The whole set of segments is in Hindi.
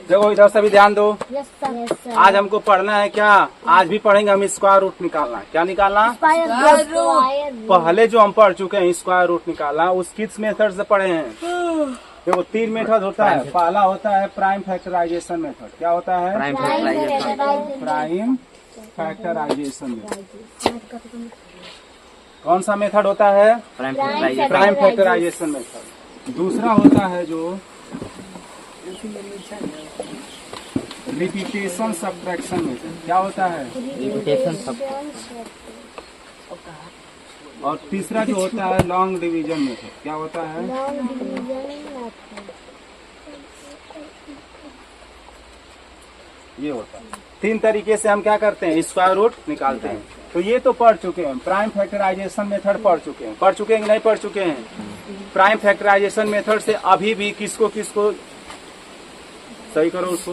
देखो इधर सभी ध्यान दो। Yes sir. आज हमको पढ़ना है क्या? आज भी पढ़ेंगे हम स्क्वायर रूट निकालना। क्या निकालना? पहले जो हम पढ़ चुके हैं स्क्वायर रूट निकालना, उस किस मेथड से पढ़े हैं? देखो 3 मेथड होता है। पहला होता है प्राइम फैक्टराइजेशन मेथड। क्या होता है? Prime factorisation method. कौन सा मेथड होता है? Prime factorisation method. दूसरा होता है जो रिपीटेशन सब्ट्रैक्शन मेथड। क्या होता है? और तीसरा जो होता है लॉन्ग डिवीजन मेथड। क्या होता है? ये होता है। 3 तरीके से हम क्या करते हैं? स्क्वायर रूट निकालते हैं। तो ये तो पढ़ चुके हैं। प्राइम फैक्टराइजेशन मेथड पढ़ चुके हैं। पढ़ चुके हैं कि नहीं पढ़ चुके हैं? प्राइम फैक्टराइजेशन मेथड से अभी भी किसको किसको सही करो, उसको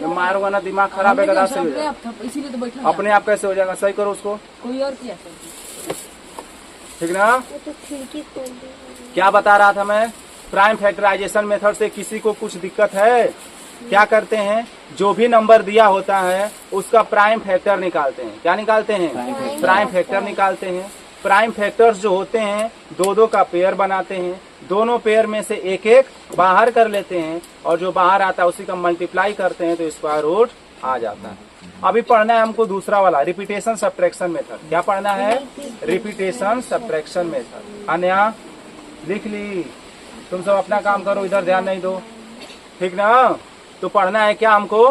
मारोगा ना दिमाग खराब है, गदा से हो जाएगा। इसीलिए तो बैठा अपने आप कैसे हो जाएगा? सही करो उसको। कोई और किया ठीक ना? क्या बता रहा था मैं? प्राइम फैक्टराइजेशन मेथड से किसी को कुछ दिक्कत है? क्या करते हैं? जो भी नंबर दिया होता है उसका प्राइम फैक्टर निकालते हैं। क्या निकालते हैं? प्राइम फैक्टर निकालते हैं। प्राइम फैक्टर्स जो होते हैं 2-2 का पेयर बनाते हैं। दोनों पेयर में से एक एक बाहर कर लेते हैं और जो बाहर आता है उसी का मल्टीप्लाई करते हैं तो स्क्वायर रूट आ जाता है। अभी पढ़ना है हमको दूसरा वाला रिपीटेशन सब्ट्रैक्शन मेथड। क्या पढ़ना है? Repetition subtraction method. अन्या लिख ली। तुम सब अपना काम करो, इधर ध्यान नहीं दो, ठीक ना? तो पढ़ना है क्या हमको?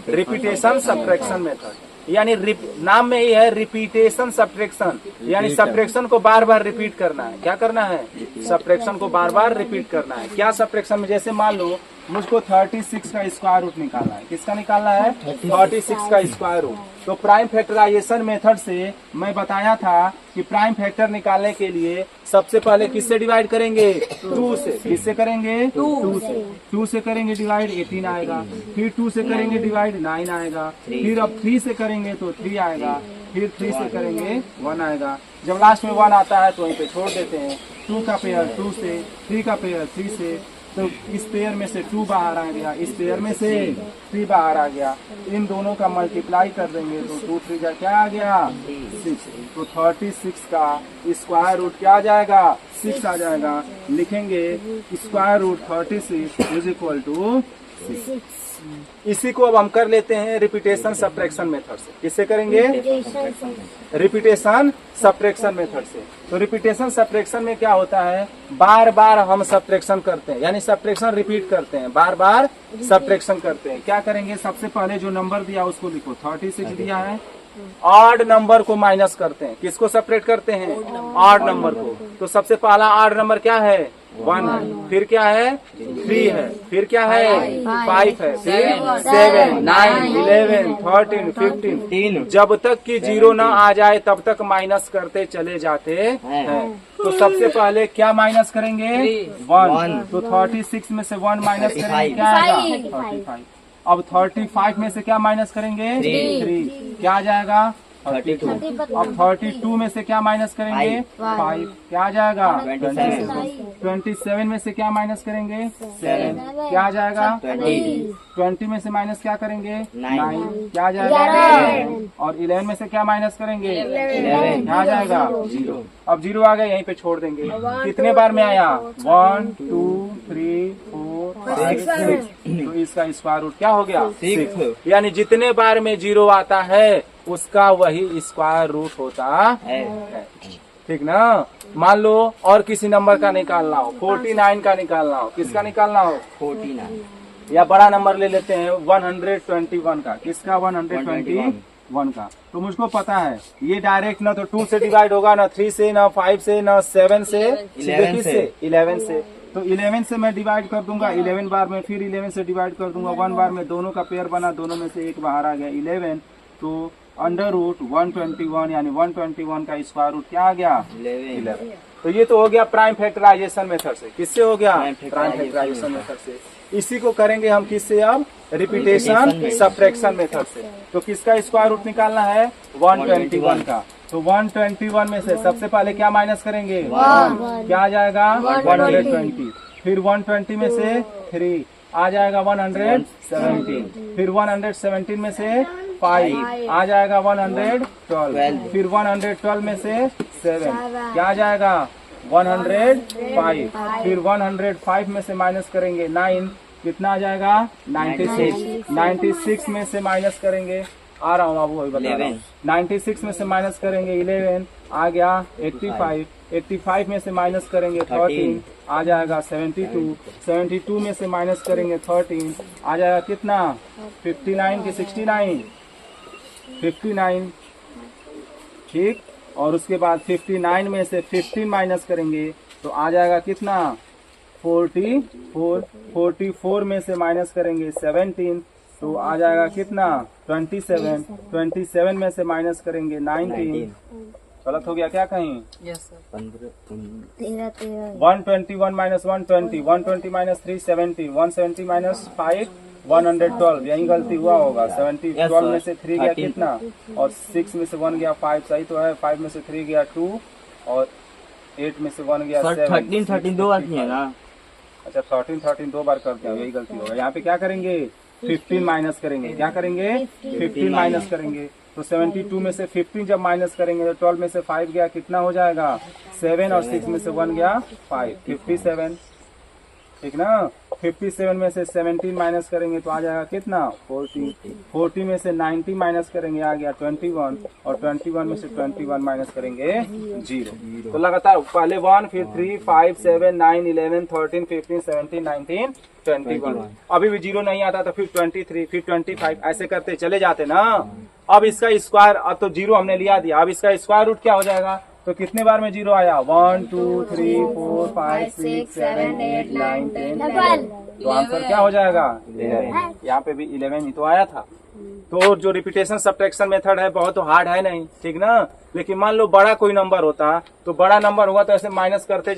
Repetition subtraction method. यानी नाम में ही है रिपीटेशन सब्ट्रैक्शन, यानी सब्ट्रैक्शन को बार बार रिपीट करना है। क्या करना है? सब्ट्रैक्शन को बार बार रिपीट करना है। क्या सब्ट्रैक्शन में? जैसे मान लो मुझको 36 का स्क्वायर रूट निकालना है। किसका निकालना है? 36 का स्क्वायर रूट। तो प्राइम फैक्टराइजेशन मेथड से मैं बताया था कि प्राइम फैक्टर निकालने के लिए सबसे पहले किससे डिवाइड करेंगे? 2 से। किससे करेंगे? 2 से। 2 से करेंगे डिवाइड 18 आएगा। फिर 2 से करेंगे डिवाइड 9 आएगा। फिर अब 3 से करेंगे तो 3 आएगा। फिर 3 से करेंगे 1 आएगा। जब लास्ट में 1 आता है तो वहीं पे छोड़ देते हैं। 2 का पेयर 2 से, 3 का पेयर 3 से। तो इस पेयर में से 2 बाहर आ गया, इस पेयर में से 3 बाहर आ गया। इन दोनों का मल्टीप्लाई कर देंगे तो 2 3 जा क्या आ गया? 6। तो 36 का स्क्वायर रूट क्या आ जाएगा? 6 आ जाएगा। लिखेंगे square root 36 is equal to 6। इसी को अब हम कर लेते हैं रिपीटेशन सब्ट्रैक्शन मेथड से। किससे करेंगे? रिपीटेशन सब्ट्रैक्शन मेथड से। तो रिपीटेशन सब्ट्रैक्शन में क्या होता है? बार बार हम सब्ट्रैक्शन करते हैं, यानी सब्ट्रैक्शन रिपीट करते हैं, बार बार सब्ट्रैक्शन करते हैं। क्या करेंगे? सबसे पहले जो नंबर दिया उसको लिखो। 36 दिया है, ऑड नंबर को माइनस करते हैं। किसको सेपरेट करते हैं? ऑड नंबर को। तो सबसे पहला ऑड नंबर क्या है? 1 है। फिर क्या है? 3 है। फिर क्या है? 5 है। फिर 7 9 11 13 15। जब तक कि 0 ना आ जाए तब तक माइनस करते चले जाते हैं। तो सबसे पहले क्या माइनस करेंगे? 1। तो 36 में से 1 माइनस करेंगे, क्या आएगा? 35। अब 35 में से क्या माइनस करेंगे? 3। क्या आ जाएगा? 32। अब 32 में से क्या माइनस करेंगे? 5। क्या आ जाएगा? 27 में से क्या माइनस करेंगे? 7। क्या आ जाएगा? 20 में से माइनस क्या करेंगे? 9। क्या आ जाएगा? और 11 में से क्या माइनस करेंगे? 11। क्या आ जाएगा? 0। अब 0 आ गया, यहीं पे छोड़ देंगे। कितने बार में आया? 1 2 3 4 5 6। तो इसका स्क्वायर रूट क्या हो गया? 6। यानी जितने बार में 0 आता है उसका वही स्क्वायर रूट होता है। ठीक ना? मान लो और किसी नंबर का निकालना हो, 49 का निकालना हो। किसका निकालना हो? 49। या बड़ा नंबर ले लेते हैं 121 का। किसका? 121 का। तो मुझको पता है ये डायरेक्ट ना तो 2 से डिवाइड होगा, ना 3 से, ना 5 से, ना 7 से, 11 से। तो 11 से मैं डिवाइड कर दूंगा 11 बार में, फिर 11 से डिवाइड कर दूंगा 1 बार में। दोनों का पेयर बना, दोनों में से एक बाहर आ गया 11। तो अंडर रूट 121 यानी 121 का स्क्वायर रूट क्या आ गया? 11। तो ये तो हो गया प्राइम फैक्टराइजेशन मेथड से। किससे हो गया? प्राइम फैक्टराइजेशन मेथड से। इसी को करेंगे हम किससे अब? रिपीटेशन सब्ट्रैक्शन मेथड से। तो किसका स्क्वायर रूट निकालना है? 121 का। तो 121 में से सबसे पहले क्या माइनस करेंगे? 1। क्या आ जाएगा? 120। फिर 120 में से 3 आ जाएगा 117, फिर 117 में से 5 आ जाएगा 112, फिर 112 में से 7 क्या आ जाएगा 105, फिर 105 में से माइनस करेंगे 9 कितना आ जाएगा 96 में से माइनस करेंगे आ रहा हूँ बाबू वही बता रहा हूँ 96 में से माइनस करेंगे 11 आ गया 85 में से माइनस करेंगे 13 आ जाएगा 72 में से माइनस करेंगे 13 आ जाएगा कितना 59 की 59 ठीक। और उसके बाद 59 में से 15 माइनस करेंगे तो आ जाएगा कितना 44 में से माइनस करेंगे 17 तो आ जाएगा कितना 27 में से माइनस करेंगे 19 गलत हो गया क्या कहीं 121 माइनस 120 माइनस 370 170 माइनस 5 112 यही गलती हुआ होगा 12 में से 3 गया कितना और 6 में से 1 गया 5 सही तो है 5 में से 3 गया 2 और 8 में से 1 गया 7 13 दो बार किया ना अच्छा 13 दो बार करते हैं यही गलती होगा। यहाँ पे क्या करेंगे 15 माइनस करेंगे क्या करेंगे 15 माइनस करेंगे तो 72 में से 15 जब माइनस करेंगे तो 12 में से 5 गया कितना हो जाएगा 7 और 6 में से 1 गया 5 57 ठीक ना 57 में से 17 माइनस करेंगे तो आ जाएगा कितना 40 में से 90 माइनस करेंगे आ गया 21 और 21 में से 21 माइनस करेंगे 0 तो लगातार पहले 1 फिर 3 5 7 9 11 13 15 17 19 21 अभी भी 0 नहीं आता तो फिर 23 फिर 25 ऐसे करते चले जाते ना। अब इसका स्क्वायर अब तो 0 हमने लिया दिया अब इसका स्क्वायर रूट क्या हो जाएगा तो कितने बार में 0 आया 1 2 3 4 5 6 7 8 9 10 11 तो आंसर क्या हो जाएगा 11 यहाँ पे भी 11 ही तो आया था। तो जो रिपीटेशन सब्ट्रैक्शन मेथड है बहुत हार्ड है नहीं ठीक ना लेकिन मान लो बड़ा कोई नंबर होता तो बड़ा नंबर होगा तो ऐसे माइनस करते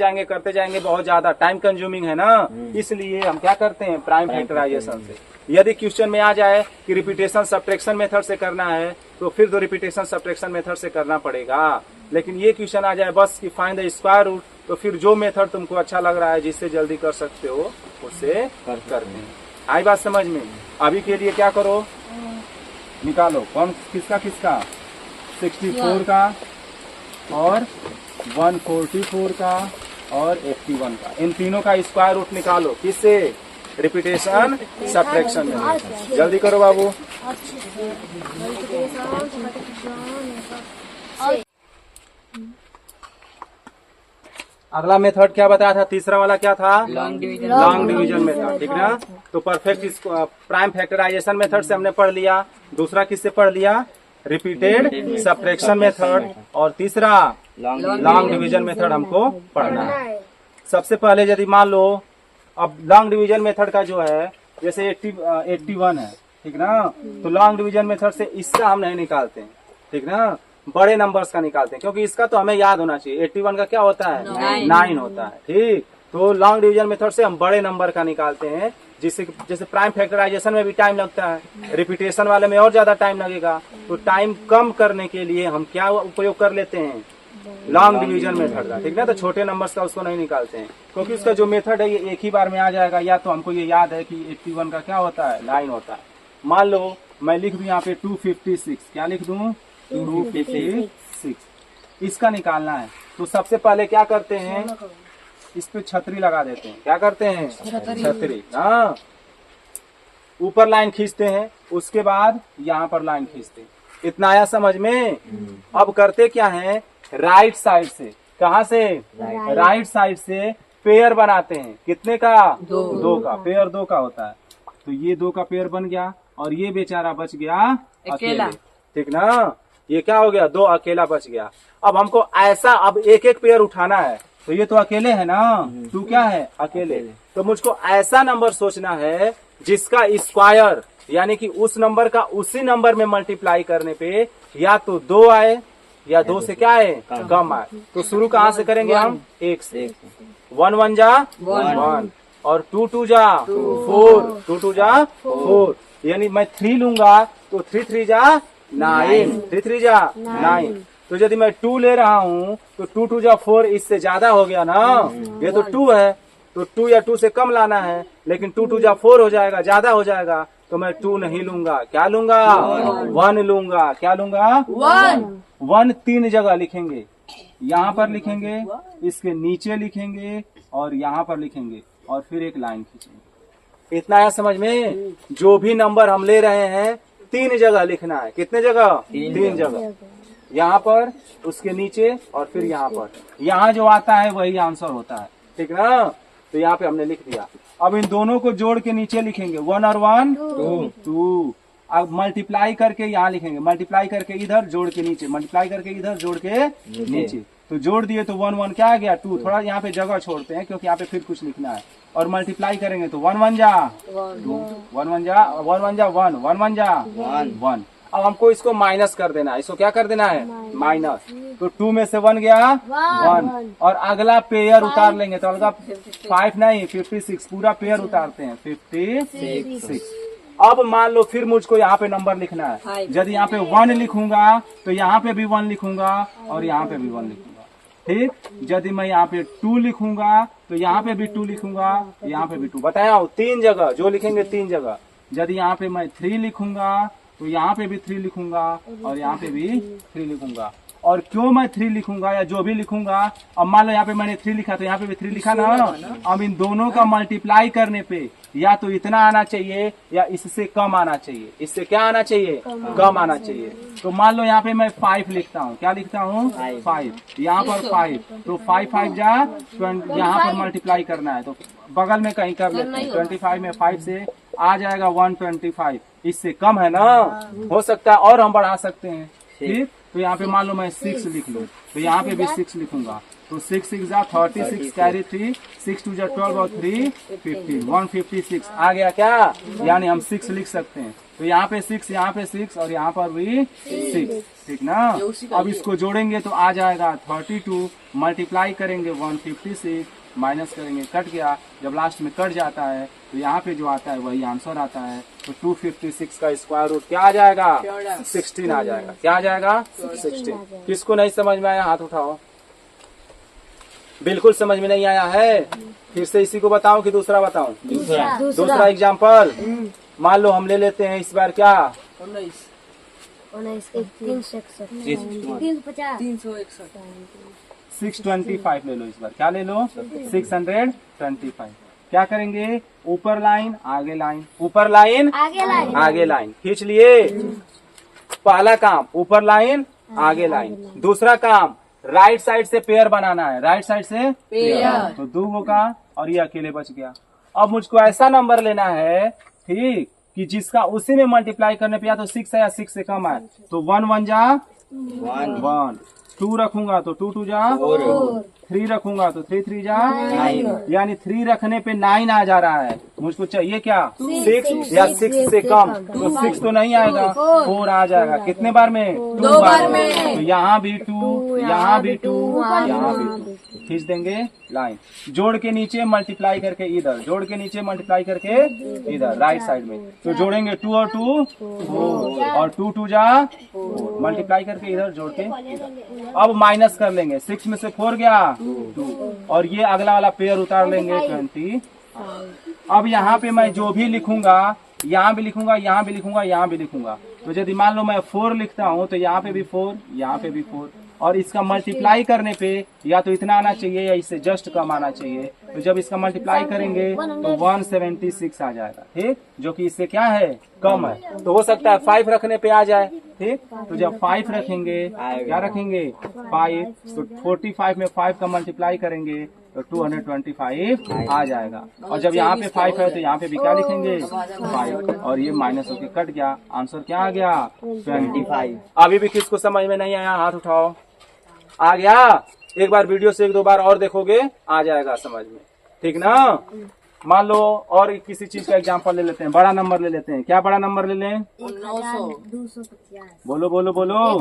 जाएंगे बहुत ज्यादा टाइम कंज्यूमिंग है ना इसलिए हम क्या करते हैं प्राइम फैक्टराइजेशन से। यदि क्वेश्चन में आ जाए कि रिपीटेशन सब्ट्रैक्शन मेथड से करना है तो फिर तो रिपीटेशन सब्ट्रैक्शन मेथड से करना पड़ेगा लेकिन ये क्वेश्चन आ जाए बस कि फाइंड द स्क्वायर रूट तो फिर जो मेथड तुमको अच्छा लग रहा है जिससे जल्दी कर सकते हो उससे करते हैं। आई बात समझ में। अभी के लिए क्या करो निकालो कौन किसका 64 का और 144 का और 81 का इन तीनों का स्क्वायर रूट निकालो किससे रिपीटेशन सब्ट्रैक्शन में। जल्दी करो बाबू। अगला मेथड क्या बताया था तीसरा वाला क्या था लॉन्ग डिवीजन मेथड ठीक ना। तो परफेक्ट प्राइम फैक्टराइजेशन मेथड से हमने पढ़ लिया दूसरा किससे पढ़ लिया रिपीटेड सब्ट्रैक्शन मेथड और तीसरा लॉन्ग डिवीजन मेथड हमको पढ़ना है। सबसे पहले यदि मान लो अब लॉन्ग डिवीजन मेथड का जो है जैसे 81 है ठीक ना तो लॉन्ग डिवीजन मेथड से इसका हम नहीं निकालते हैं ठीक ना बड़े नंबर्स का निकालते हैं क्योंकि इसका तो हमें याद होना चाहिए 81 का क्या होता है 9 होता है ठीक। तो लॉन्ग डिवीजन मेथड से हम बड़े नंबर का निकालते हैं जिससे जैसे प्राइम फैक्टराइजेशन में भी टाइम लगता है रिपीटेशन वाले में और ज्यादा टाइम लगेगा तो टाइम कम करने के लिए हम क्या उपयोग कर लेते हैं लॉन्ग डिवीजन मेथड का ठीक ना। तो छोटे नंबर्स का उसको नहीं निकालते हैं क्योंकि उसका जो मेथड है ये एक ही बार में आ जाएगा या तो हमको ये याद है कि 81 का क्या होता है 9 होता है। मान लो मैं लिख दूं यहाँ पे 256 क्या लिख दूं 256 इसका निकालना है तो सबसे पहले क्या करते हैं इस पे छतरी लगा देते हैं क्या करते हैं छतरी हाँ ऊपर लाइन खींचते हैं उसके बाद यहाँ पर लाइन खींचते हैं इतना आया समझ में। अब करते क्या है राइट साइड से कहाँ से राइट साइड से पेयर बनाते हैं कितने का दो का पेयर 2 का होता है तो ये 2 का पेयर बन गया और ये बेचारा बच गया अकेला ठीक ना ये क्या हो गया 2 अकेला बच गया। अब हमको ऐसा अब एक एक पेयर उठाना है तो ये तो अकेले है ना 2 क्या है अकेले तो मुझको ऐसा नंबर सोचना है जिसका स्क्वायर यानी कि उस नंबर का उसी नंबर में मल्टीप्लाई करने पे या तो 2 आए या 2 से क्या है कम आए। तो शुरू कहाँ से करेंगे हम 1 से 1 1 जा 1 और 2 2 जा 4 2 2 जा 4 यानी मैं 3 लूंगा तो 3 3 जा 9 3 3 जा 9 तो यदि मैं 2 ले रहा हूँ तो 2 2 जा 4 इससे ज्यादा हो गया ना ये तो 2 है तो 2 या 2 से कम लाना है, लेकिन 2 2 जा 4 हो जाएगा, ज्यादा हो जाएगा, तो मैं 2 नहीं लूंगा, क्या लूंगा? 1 लूंगा। क्या लूंगा? 1 3 जगह लिखेंगे, यहाँ पर लिखेंगे, इसके नीचे लिखेंगे और यहाँ पर लिखेंगे और फिर एक लाइन खींचेंगे। इतना है समझ में? जो भी नंबर हम ले रहे हैं 3 जगह लिखना है। कितने जगह? 3 जगह। यहाँ पर, उसके नीचे और फिर यहाँ पर। यहाँ जो आता है वही आंसर होता है, ठीक ना? तो यहाँ पे हमने लिख दिया। अब इन दोनों को जोड़ के नीचे लिखेंगे, 1 और 1 2। अब मल्टीप्लाई करके यहाँ लिखेंगे, मल्टीप्लाई करके इधर, जोड़ के नीचे, मल्टीप्लाई करके इधर, जोड़ के नीचे। तो जोड़ दिए तो 1 1 क्या आ गया? 2। थोड़ा यहाँ पे जगह छोड़ते हैं क्योंकि यहाँ पे फिर कुछ लिखना है। और मल्टीप्लाई करेंगे तो 1 1 जा 2, 1 1 जा 1 1 जा 1, 1 1 जा 1। अब हमको इसको माइनस कर देना है। इसको क्या कर देना है? माइनस। तो 2 में से 1 गया 1, और अगला पेयर उतार लेंगे तो अगला 5 नहीं 56, पूरा पेयर उतारते हैं 56। अब मान लो फिर मुझको यहाँ पे नंबर लिखना है। यदि यहाँ पे 1 लिखूंगा तो यहाँ पे भी 1 लिखूंगा और यहाँ पे भी 1 लिखूंगा, ठीक। यदि मैं यहाँ पे 2 लिखूंगा तो यहाँ पे भी 2 लिखूंगा, यहाँ पे भी 2। बताया 3 जगह जो लिखेंगे 3 जगह। यदि यहाँ पे मैं 3 लिखूंगा तो यहाँ पे भी 3 लिखूंगा और यहाँ पे भी 3 लिखूंगा। और क्यों मैं 3 लिखूंगा या जो भी लिखूंगा, अब मान लो यहाँ पे मैंने 3 लिखा तो यहाँ पे भी 3 लिखा ना। अब इन दोनों का मल्टीप्लाई करने पे या तो इतना आना चाहिए या इससे कम आना चाहिए। इससे क्या आना चाहिए? कम आना चाहिए। तो मान लो यहाँ पे मैं 5 लिखता हूँ। क्या लिखता हूँ? 5। यहाँ पर 5, तो 5 5 जा 20, यहाँ पर मल्टीप्लाई करना है तो बगल में कहीं कर लेते हैं। 25 में 5 से आ जाएगा 125। इससे कम है ना? हो सकता है और हम बढ़ा सकते हैं, ठीक। तो यहाँ पे मान लो मैं 6 लिख लूँ तो यहाँ पे भी 6 लिखूंगा। तो 6 6 जा 36, कैरी 3, 6 2 जा 12 और 3 15, 156 आ गया क्या? यानी हम 6 लिख सकते हैं। तो यहाँ पे 6, यहाँ पे 6 और यहाँ पर भी 6, ठीक ना? अब इसको जोड़ेंगे तो आ जाएगा 32, मल्टीप्लाई करेंगे 156, माइनस करेंगे, कट गया। जब लास्ट में कट जाता है तो यहाँ पे जो आता है वही आंसर आता है। तो 256 का स्क्वायर रूट क्या आ जाएगा? 16 आ जाएगा। क्या आ जाएगा? 16। किसको नहीं समझ में आया हाथ उठाओ। बिल्कुल समझ में नहीं आया है? फिर से इसी को बताओ कि दूसरा बताओ? दूसरा एग्जाम्पल मान लो हम ले लेते हैं इस बार क्या? 625 ले लो इस बार। क्या ले लो? 625। क्या करेंगे? ऊपर लाइन आगे लाइन, ऊपर लाइन आगे लाइन खींच लिए। पहला काम ऊपर लाइन आगे लाइन। दूसरा काम राइट साइड से पेयर बनाना है। राइट साइड से पेयर, तो 2 का और ये अकेले बच गया। अब मुझको ऐसा नंबर लेना है, ठीक, कि जिसका उसी में मल्टीप्लाई करने पे या तो 6 है या 6 से कम है। तो 1 1 जा 1, 2 रखूंगा तो 2 2 जा 4, 3 रखूंगा तो 3 3 जा 9, यानी 3 रखने पे 9 आ जा रहा है। मुझको चाहिए क्या? 6 या 6 से कम। तो 6 तो नहीं आएगा, 4 आ जाएगा। कितने बार में? 2 बार में। तो यहाँ भी 2, यहाँ भी 2, यहाँ भी 2 खींच देंगे लाइन। जोड़ के नीचे मल्टीप्लाई करके इधर, जोड़ के नीचे मल्टीप्लाई करके इधर राइट साइड में। तो जोड़ेंगे 2 और 2 4 और 2 2 जा 4, मल्टीप्लाई करके इधर जोड़ के इधर। अब माइनस कर लेंगे। 6 में से 4 गया 2 और ये अगला वाला पेयर उतार लेंगे 20। अब यहाँ पे मैं जो भी लिखूंगा, यहाँ भी लिखूंगा, यहाँ भी लिखूंगा, यहाँ भी लिखूंगा। तो यदि मान लो मैं 4 लिखता हूँ तो यहाँ पे भी 4, यहाँ पे भी 4, और इसका मल्टीप्लाई करने पे या तो इतना आना चाहिए या इससे जस्ट कम आना चाहिए। तो जब इसका मल्टीप्लाई करेंगे तो 176 आ जाएगा, ठीक, जो कि इससे क्या है? कम है। तो हो सकता है 5 रखने पे आ जाए, ठीक। तो जब 5 रखेंगे, क्या रखेंगे? 5, तो 45 में 5 का मल्टीप्लाई करेंगे तो 225 आ जाएगा। और जब यहाँ पे 5 है तो यहाँ पे भी क्या लिखेंगे? 5, और ये माइनस होके कट गया। आंसर क्या आ गया? 25। अभी भी किसको समझ में नहीं आया हाथ उठाओ। आ गया? एक बार वीडियो से 1 2 बार और देखोगे आ जाएगा समझ में, ठीक ना? मान लो और किसी चीज का एग्जांपल ले लेते हैं। बड़ा नंबर ले लेते हैं। क्या बड़ा नंबर ले लें? 900। बोलो बोलो बोलो।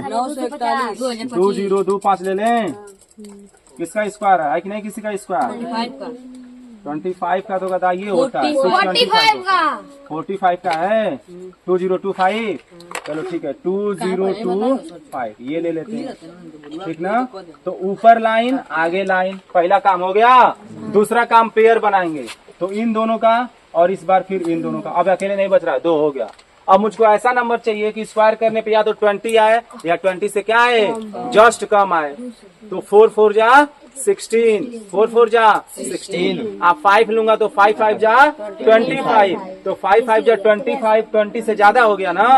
2025 ले लें। किसका स्क्वायर है कि नहीं? किसी का स्क्वायर? 25 का तो बताइए होता है 45 का 45 का है 2025। चलो ठीक है 2025 ये ले लेते हैं, ठीक ना। तो ऊपर लाइन आगे लाइन, पहला काम हो गया। दूसरा काम पेयर बनाएंगे, तो इन दोनों का और इस बार फिर इन दोनों का। अब अकेले नहीं बच रहा है, 2 हो गया। अब मुझको ऐसा नंबर चाहिए कि स्क्वायर करने पे या तो 20 आए या 20 से क्या आए, जस्ट कम आए। तो 4 4 जा 16, 4 4 जा 16। आप 5 लूंगा तो 5 5 जा 25, तो 5 5 जा 25, 20 से ज्यादा हो गया ना,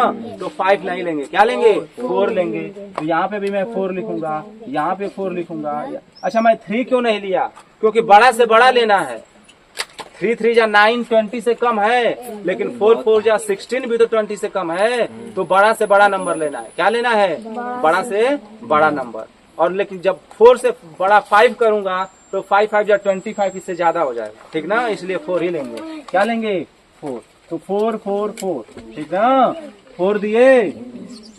तो 5 नहीं लेंगे, क्या लेंगे 4 लेंगे। तो यहाँ पे भी मैं 4 लिखूंगा, यहाँ पे 4 लिखूंगा। अच्छा मैं 3 क्यों नहीं लिया, क्योंकि बड़ा से बड़ा लेना है। 3 3 जा 9, 20 से कम है, लेकिन 4 4 जा 16 भी तो 20 से कम है। तो बड़ा से बड़ा नंबर लेना है, क्या लेना है, बड़ा से बड़ा नंबर। और लेकिन जब 4 से बड़ा 5 करूंगा तो 5 5 जा 25, इससे ज्यादा हो जाएगा, ठीक ना। इसलिए 4 ही लेंगे, क्या लेंगे 4। तो 4 4 4, ठीक ना। 4 दिए,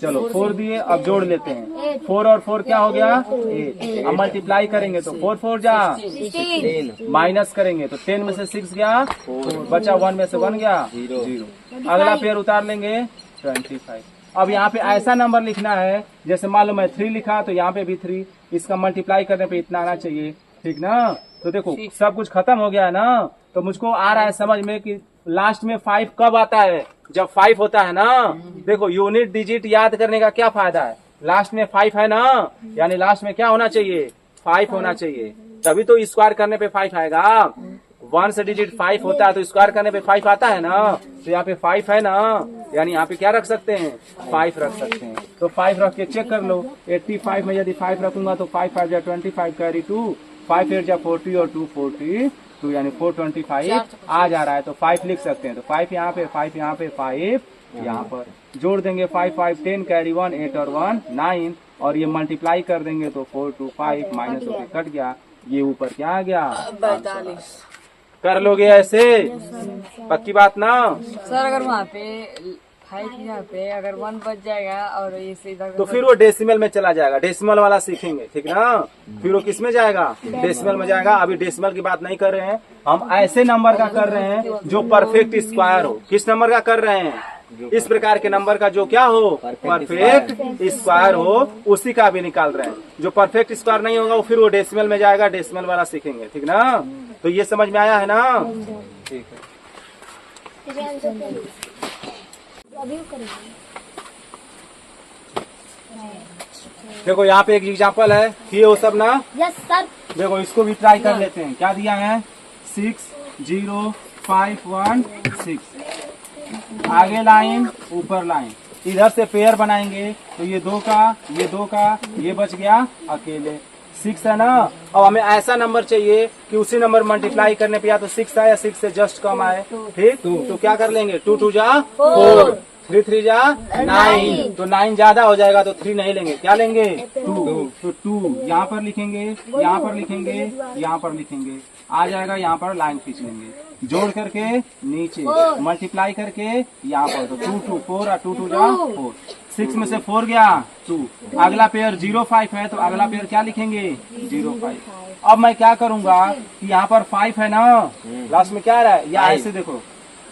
चलो 4 दिए। अब जोड़ लेते हैं, 4 और 4 क्या हो गया 8। अब मल्टीप्लाई करेंगे तो 4 4 जा 16, माइनस करेंगे तो 10 में से 6 गया 4, बचा 1 में से 1 गया 0। अगला पेयर उतार लेंगे 25। अब यहाँ पे ऐसा नंबर लिखना है, जैसे मान लो मैं 3 लिखा तो यहाँ पे भी 3, इसका मल्टीप्लाई करने पे इतना आना चाहिए, ठीक ना। तो देखो सब कुछ खत्म हो गया है ना। तो मुझको आ रहा है समझ में कि लास्ट में 5 कब आता है, जब 5 होता है ना। देखो यूनिट डिजिट याद करने का क्या फायदा है, लास्ट में 5 है ना, यानी लास्ट में क्या होना चाहिए 5 होना चाहिए, तभी तो स्क्वायर करने पे 5 आएगा। 1 से डिजिट 5 होता है तो स्क्वायर करने पे 5 आता है ना। तो यहाँ पे 5 है ना, यानी यहाँ पे क्या रख सकते हैं 5 रख सकते हैं। तो 5 रख के चेक कर लो, 85 में यदि 5 रखूंगा तो 5 5 जा 25 कैरी 2, 5 8 जा 40 और 2 40, तो यानी 425 आ जा रहा है। तो 5 लिख सकते हैं, तो 5 यहाँ पे 5 यहाँ पे 5 यहाँ पर जोड़ देंगे। 5 5 10 कैरी 1 8 और 1 9, और ये मल्टीप्लाई कर देंगे तो 4 2 5 माइनस होके कट गया, ये ऊपर क्या आ गया 42। कर लोगे ऐसे, पक्की बात ना सर। अगर वहाँ पे 5 यहाँ पे अगर 1 बच जाएगा और ये सीधा तो फिर वो डेसिमल में चला जाएगा, डेसिमल वाला सीखेंगे, ठीक ना। फिर वो किस में जाएगा, डेसिमल में जाएगा। अभी डेसिमल की बात नहीं कर रहे हैं हम, ऐसे नंबर का कर रहे हैं जो परफेक्ट स्क्वायर हो। किस नंबर का कर रहे हैं, इस प्रकार के नंबर का जो क्या हो परफेक्ट स्क्वायर हो, उसी का भी निकाल रहे हैं। जो परफेक्ट स्क्वायर नहीं होगा वो फिर वो डेसिमल में जाएगा, डेसिमल वाला सीखेंगे, ठीक ना। तो ये समझ में आया है ना, ठीक है। देखो यहाँ पे एक एग्जांपल है, ये वो सब ना। Yes sir. देखो इसको भी ट्राई कर लेते हैं, क्या दिया है 6 0 5 1 6, आगे लाइन ऊपर लाइन, इधर से पेयर बनाएंगे तो ये 2 का ये 2 का, ये बच गया अकेले 6 है ना। अब हमें ऐसा नंबर चाहिए कि उसी नंबर मल्टीप्लाई करने पे या तो 6 आए या 6 से जस्ट कम आए, ठीक। तो क्या कर लेंगे 2 2 जा 4, 3 3 जा 9, तो 9 ज्यादा हो जाएगा तो 3 नहीं लेंगे, क्या लेंगे 2। तो 2 यहाँ पर लिखेंगे, यहाँ पर लिखेंगे, यहाँ पर लिखेंगे, आ जाएगा यहाँ पर लाइन खींच लेंगे, जोड़ करके नीचे मल्टीप्लाई करके यहाँ पर, तो 2 2 4 और 2 2 जा 4, 6 में से 4 गया 2। अगला पेयर 0 5 है तो अगला पेयर क्या लिखेंगे 0 5। अब मैं क्या करूंगा कि यहाँ पर 5 है ना, लास्ट में क्या आ रहा है, या ऐसे देखो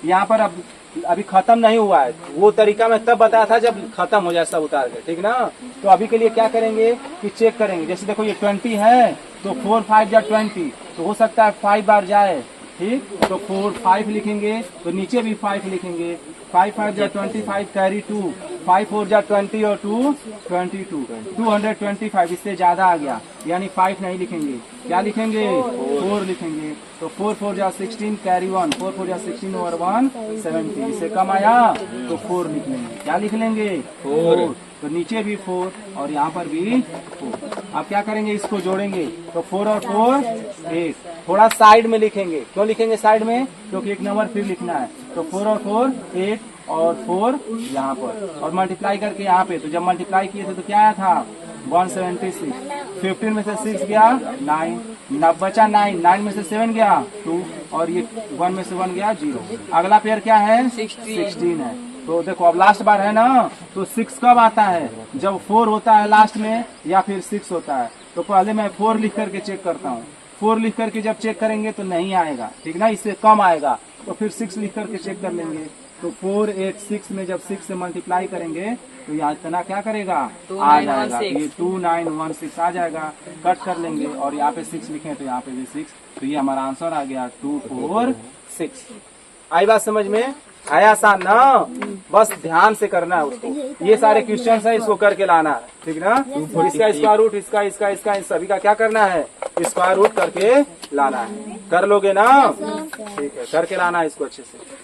यहाँ पर अब अभी खत्म नहीं हुआ है, वो तरीका मैं तब बताया था जब खत्म हो जाए सब उतार के, ठीक ना। तो अभी के लिए क्या करेंगे कि चेक करेंगे, जैसे देखो ये 20 है तो 4 5 जा 20, तो हो सकता है 5 बार जाए, ठीक। तो 4 5 लिखेंगे तो नीचे भी 5 लिखेंगे, 5 5 जा 25 कैरी 2, 5 4 जा 20 और 2 22, 225, इससे ज्यादा आ गया, यानी 5 नहीं लिखेंगे, क्या लिखेंगे 4 लिखेंगे। तो 4 4 जा 16 कैरी 1, 4 4 जा 16 और 1 70, इससे कम आया तो 4 लिख लेंगे, क्या लिख लेंगे 4। तो नीचे भी 4 और यहाँ पर भी 4। अब क्या करेंगे, इसको जोड़ेंगे तो 4 और 4 8, थोड़ा साइड में लिखेंगे, क्यों लिखेंगे साइड में, क्योंकि एक नंबर फिर लिखना है। तो 4 और 4 8 और 4 यहाँ पर, और मल्टीप्लाई करके यहाँ पे, तो जब मल्टीप्लाई किए थे तो क्या आया था 176, 15 में से 6 गया 9, न बचा 9, 9 में से 7 गया 2, और ये 1 में से 1 गया 0। अगला पेयर क्या है 16 है। तो देखो अब लास्ट बार है ना, तो 6 कब आता है, जब 4 होता है लास्ट में या फिर 6 होता है। तो पहले मैं 4 लिख करके चेक करता हूँ, 4 लिख करके जब चेक करेंगे तो नहीं आएगा, ठीक ना, इससे कम आएगा। तो फिर 6 लिख करके चेक कर लेंगे, तो 486 में जब 6 से मल्टीप्लाई करेंगे तो यहाँ इतना क्या करेगा, आ 2916 जाएगा। तो ये 2916 आ जाएगा। कट कर लेंगे और यहाँ पे 6 लिखे तो यहाँ पे भी 6, तो ये हमारा आंसर आ गया 246। आई बात समझ में? आया आसान ना? बस ध्यान से करना है उसको। ये सारे क्वेश्चन है, इसको करके लाना है, ठीक ना? इसका स्क्वायर रूट, इसका इन सभी का क्या करना है, स्क्वायर रूट करके लाना है। कर लोगे ना? ठीक है, करके लाना है इसको अच्छे से।